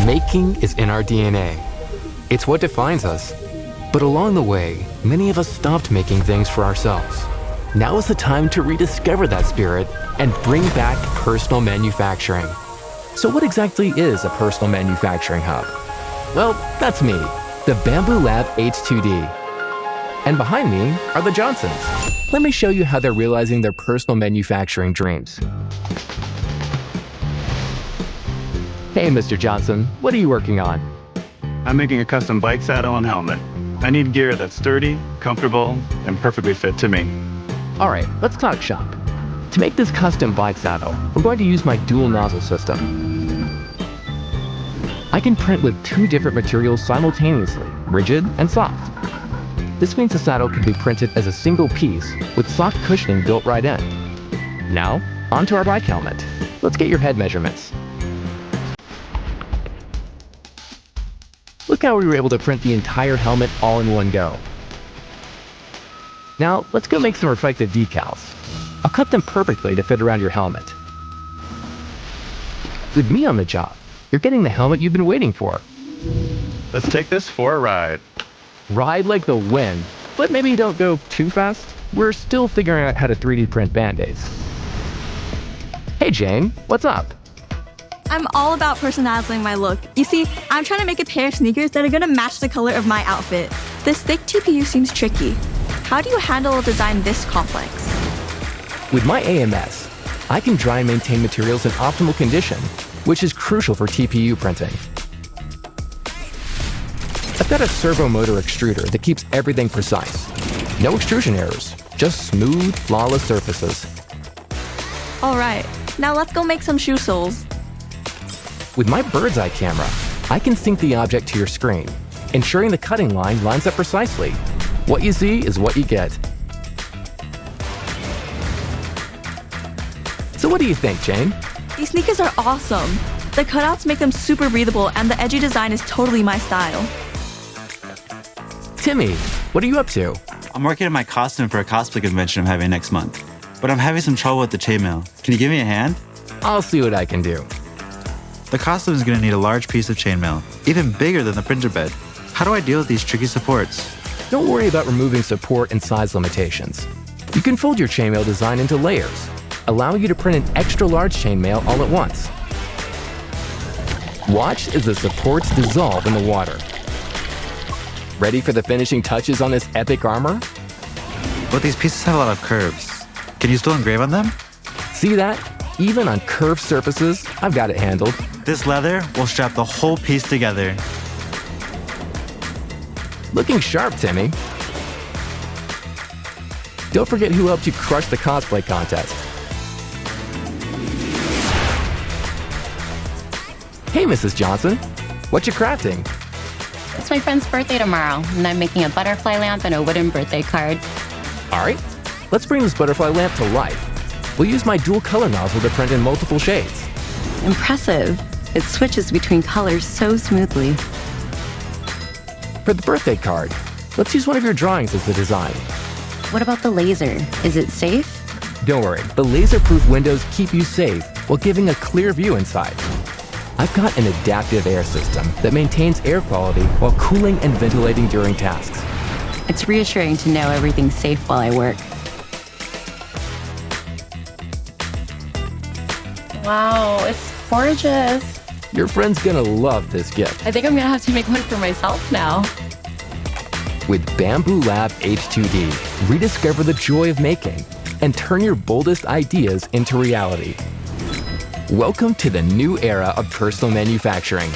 Making is in our DNA. It's what defines us. But along the way, many of us stopped making things for ourselves. Now is the time to rediscover that spirit and bring back personal manufacturing. So what exactly is a personal manufacturing hub? Well, that's me, the Bambu Lab H2D. And behind me are the Johnsons. Let me show you how they're realizing their personal manufacturing dreams. Hey, Mr. Johnson, what are you working on? I'm making a custom bike saddle and helmet. I need gear that's sturdy, comfortable, and perfectly fit to me. All right, let's talk shop. To make this custom bike saddle, we're going to use my dual nozzle system. I can print with 2 different materials simultaneously, rigid and soft. This means the saddle can be printed as a single piece with soft cushioning built right in. Now, onto our bike helmet. Let's get your head measurements. Look how we were able to print the entire helmet all in one go. Now, let's go make some reflective decals. I'll cut them perfectly to fit around your helmet. With me on the job, you're getting the helmet you've been waiting for. Let's take this for a ride. Ride like the wind, but maybe don't go too fast. We're still figuring out how to 3D print Band-Aids. Hey Jane, what's up? I'm all about personalizing my look. You see, I'm trying to make a pair of sneakers that are gonna match the color of my outfit. This thick TPU seems tricky. How do you handle a design this complex? With my AMS, I can dry and maintain materials in optimal condition, which is crucial for TPU printing. I've got a servo motor extruder that keeps everything precise. No extrusion errors, just smooth, flawless surfaces. All right, now let's go make some shoe soles. With my bird's eye camera, I can sync the object to your screen, ensuring the cutting line lines up precisely. What you see is what you get. So what do you think, Jane? These sneakers are awesome. The cutouts make them super breathable and the edgy design is totally my style. Timmy, what are you up to? I'm working on my costume for a cosplay convention I'm having next month, but I'm having some trouble with the chainmail. Can you give me a hand? I'll see what I can do. The costume is going to need a large piece of chainmail, even bigger than the printer bed. How do I deal with these tricky supports? Don't worry about removing support and size limitations. You can fold your chainmail design into layers, allowing you to print an extra large chainmail all at once. Watch as the supports dissolve in the water. Ready for the finishing touches on this epic armor? But these pieces have a lot of curves. Can you still engrave on them? See that? Even on curved surfaces, I've got it handled. This leather will strap the whole piece together. Looking sharp, Timmy. Don't forget who helped you crush the cosplay contest. Hey, Mrs. Johnson. What you crafting? It's my friend's birthday tomorrow, and I'm making a butterfly lamp and a wooden birthday card. All right, let's bring this butterfly lamp to life. We'll use my dual color nozzle to print in multiple shades. Impressive. It switches between colors so smoothly. For the birthday card, let's use one of your drawings as the design. What about the laser? Is it safe? Don't worry, the laser-proof windows keep you safe while giving a clear view inside. I've got an adaptive air system that maintains air quality while cooling and ventilating during tasks. It's reassuring to know everything's safe while I work. Wow, it's gorgeous. Your friend's gonna love this gift. I think I'm gonna have to make one for myself now. With Bambu Lab H2D, rediscover the joy of making and turn your boldest ideas into reality. Welcome to the new era of personal manufacturing.